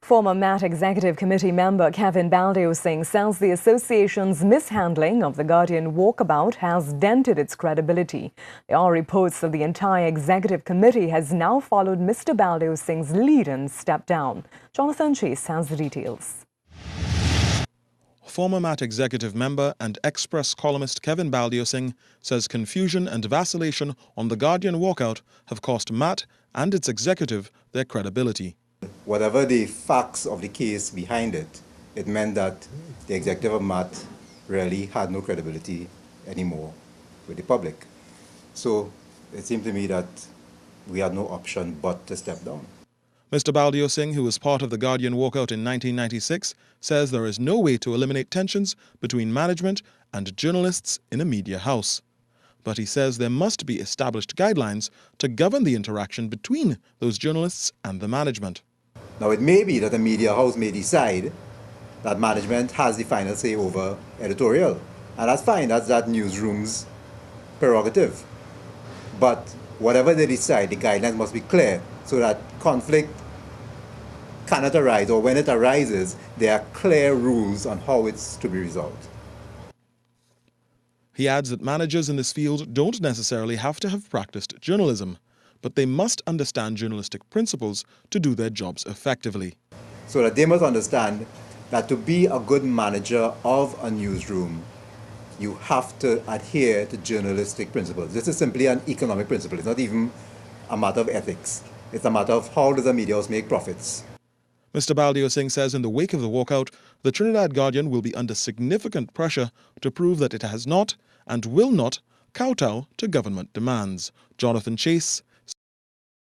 Former MAT Executive Committee member Kevin Baldew-Singh says the association's mishandling of the Guardian walkabout has dented its credibility. There are reports that the entire executive committee has now followed Mr. Baldew-Singh's lead and stepped down. Jonathan Chase has the details. Former MAT executive member and Express columnist Kevin Baldew-Singh says confusion and vacillation on the Guardian walkout have cost MAT and its executive their credibility. Whatever the facts of the case behind it, it meant that the executive of MAT really had no credibility anymore with the public. So it seemed to me that we had no option but to step down. Mr. Baldew-Singh, who was part of the Guardian walkout in 1996, says there is no way to eliminate tensions between management and journalists in a media house. But he says there must be established guidelines to govern the interaction between those journalists and the management. Now, it may be that a media house may decide that management has the final say over editorial. And that's fine, that's that newsroom's prerogative. But whatever they decide, the guidelines must be clear so that conflict cannot arise, or when it arises, there are clear rules on how it's to be resolved. He adds that managers in this field don't necessarily have to have practiced journalism, but they must understand journalistic principles to do their jobs effectively. So that they must understand that to be a good manager of a newsroom, you have to adhere to journalistic principles. This is simply an economic principle. It's not even a matter of ethics. It's a matter of how does a media house make profits. Mr. Baldew-Singh says in the wake of the walkout, the Trinidad Guardian will be under significant pressure to prove that it has not and will not kowtow to government demands. Jonathan Chase,